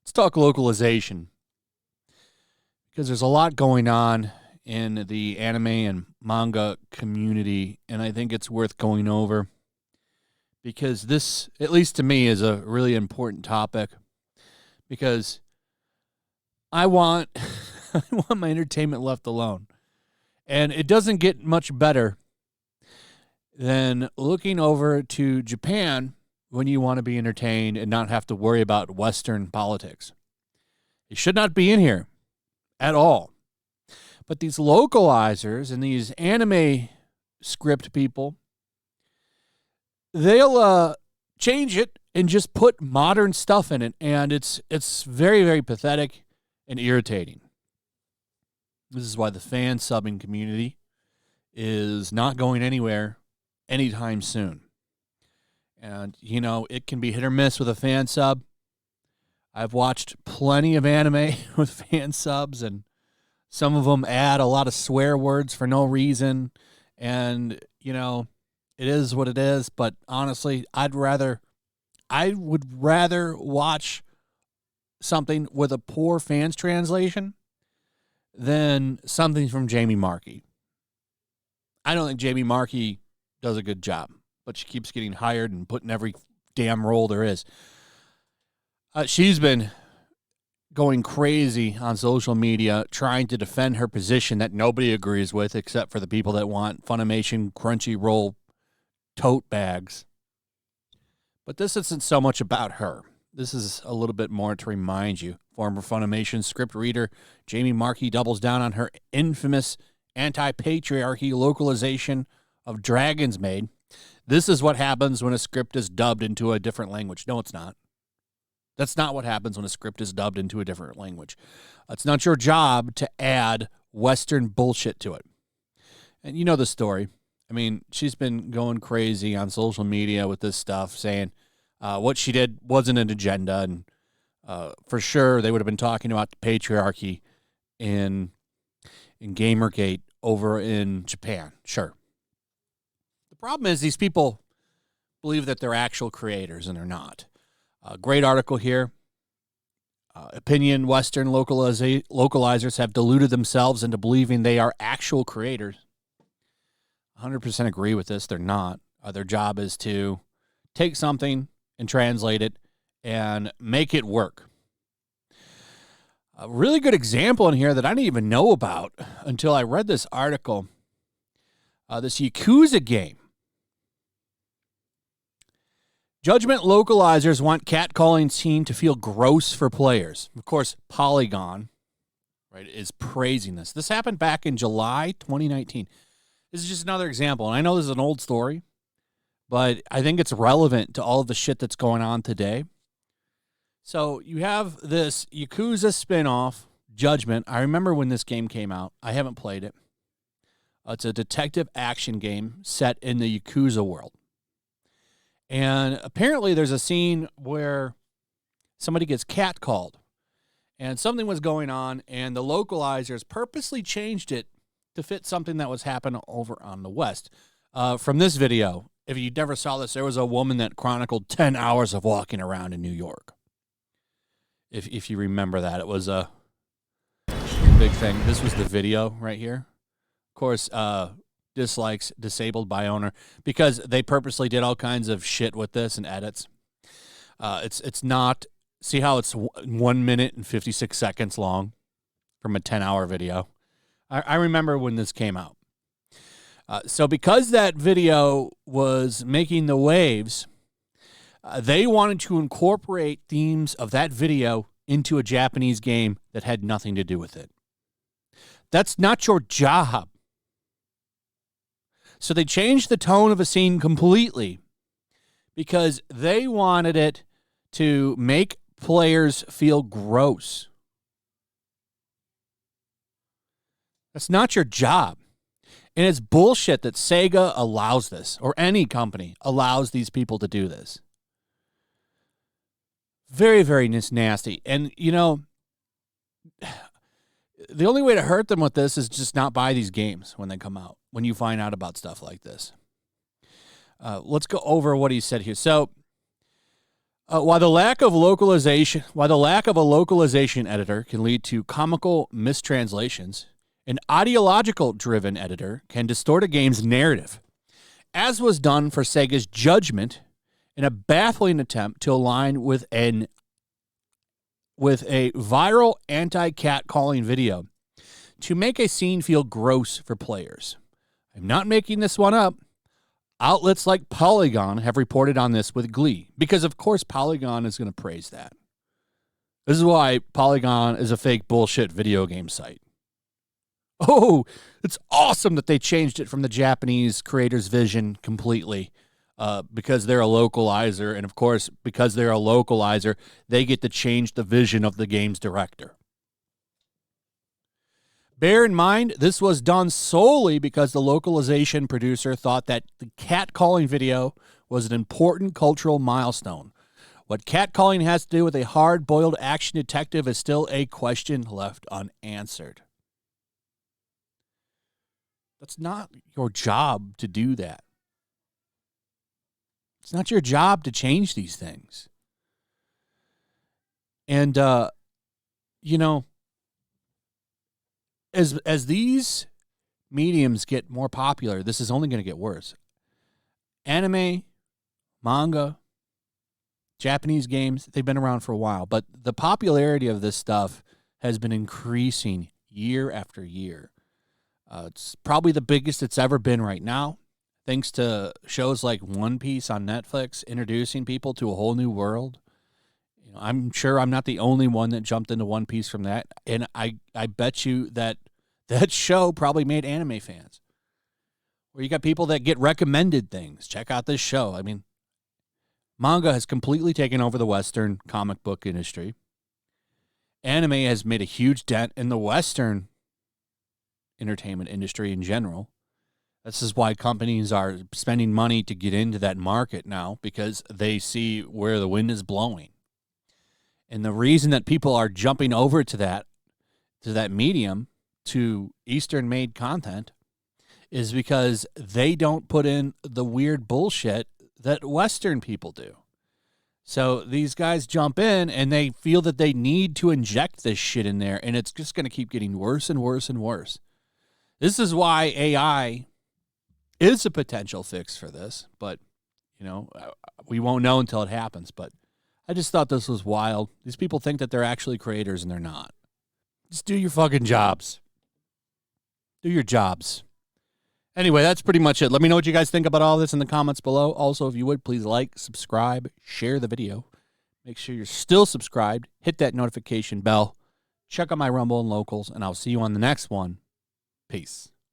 Let's talk localization, because there's a lot going on in the anime and manga community, and I think it's worth going over because this, at least to me, is a really important topic because I want I want my entertainment left alone. And it doesn't get much better than looking over to Japan when you want to be entertained and not have to worry about Western politics. It should not be in here at all. But these localizers and these anime script people, they'll change it and just put modern stuff in it, and it's very, very pathetic and irritating. This is why the fan subbing community is not going anywhere anytime soon. And, you know, it can be hit or miss with a fan sub. I've watched plenty of anime with fan subs, and some of them add a lot of swear words for no reason. And, you know, it is what it is. But honestly, I would rather watch something with a poor fans translation than something from Jamie Markey. I don't think Jamie Markey does a good job, but she keeps getting hired and put in every damn role there is. She's been going crazy on social media trying to defend her position that nobody agrees with except for the people that want Funimation Crunchyroll tote bags. But this isn't so much about her. This is a little bit more to remind you. Former Funimation script reader Jamie Markey doubles down on her infamous anti-patriarchy localization of Dragon's Maid. This is what happens when a script is dubbed into a different language. No, it's not. That's not what happens when a script is dubbed into a different language. It's not your job to add Western bullshit to it. And you know the story. I mean, she's been going crazy on social media with this stuff, saying what she did wasn't an agenda, and for sure they would have been talking about the patriarchy in Gamergate over in Japan. Sure. The problem is these people believe that they're actual creators, and they're not. Great article here. Opinion Western localizers have deluded themselves into believing they are actual creators. 100% agree with this. They're not. Their job is to take something and translate it and make it work. A really good example in here that I didn't even know about until I read this article. This Yakuza game. Judgment localizers want catcalling scene to feel gross for players. Of course, Polygon, right, is praising this. This happened back in July 2019. This is just another example. And I know this is an old story, but I think it's relevant to all of the shit that's going on today. So you have this Yakuza spinoff, Judgment. I remember when this game came out. I haven't played it. It's a detective action game set in the Yakuza world. And apparently there's a scene where somebody gets catcalled. And something was going on, and the localizers purposely changed it to fit something that was happening over on the West. From this video, if you never saw this, there was a woman that chronicled 10 hours of walking around in New York. If you remember that, it was a big thing. This was the video right here. Of course, dislikes disabled by owner because they purposely did all kinds of shit with this and edits. It's not, see how it's 1 minute and 56 seconds long from a 10-hour video. I remember when this came out. So because that video was making the waves, they wanted to incorporate themes of that video into a Japanese game that had nothing to do with it. That's not your job. So they changed the tone of a scene completely because they wanted it to make players feel gross. That's not your job. And it's bullshit that Sega allows this, or any company allows these people to do this. Very, very nasty. And, you know, The only way to hurt them with this is just not buy these games when they come out, when you find out about stuff like this. Let's go over what he said here. So, while the lack of a localization editor can lead to comical mistranslations, an ideological-driven editor can distort a game's narrative, as was done for Sega's Judgment in a baffling attempt to align with a viral anti-catcalling video to make a scene feel gross for players. I'm not making this one up. Outlets like Polygon have reported on this with glee, because of course Polygon is going to praise that. This is why Polygon is a fake bullshit video game site. Oh, it's awesome that they changed it from the Japanese creator's vision completely, because they're a localizer, and of course, because they're a localizer, they get to change the vision of the game's director. Bear in mind, this was done solely because the localization producer thought that the catcalling video was an important cultural milestone. What catcalling has to do with a hard-boiled action detective is still a question left unanswered. That's not your job to do that. It's not your job to change these things. And, as these mediums get more popular, this is only going to get worse. Anime, manga, Japanese games, they've been around for a while, but the popularity of this stuff has been increasing year after year. It's probably the biggest it's ever been right now, thanks to shows like One Piece on Netflix introducing people to a whole new world. I'm sure I'm not the only one that jumped into One Piece from that, and I bet you that show probably made anime fans. Where you got people that get recommended things. Check out this show. I mean, manga has completely taken over the Western comic book industry. Anime has made a huge dent in the Western entertainment industry in general. This is why companies are spending money to get into that market now, because they see where the wind is blowing. And the reason that people are jumping over to that medium, to Eastern-made content, is because they don't put in the weird bullshit that Western people do. So these guys jump in and they feel that they need to inject this shit in there, and it's just going to keep getting worse and worse and worse. This is why AI is a potential fix for this, but, we won't know until it happens. But I just thought this was wild. These people think that they're actually creators, and they're not. Just do your fucking jobs. Do your jobs. Anyway, that's pretty much it. Let me know what you guys think about all this in the comments below. Also, if you would, please like, subscribe, share the video. Make sure you're still subscribed. Hit that notification bell. Check out my Rumble and Locals, and I'll see you on the next one. Peace.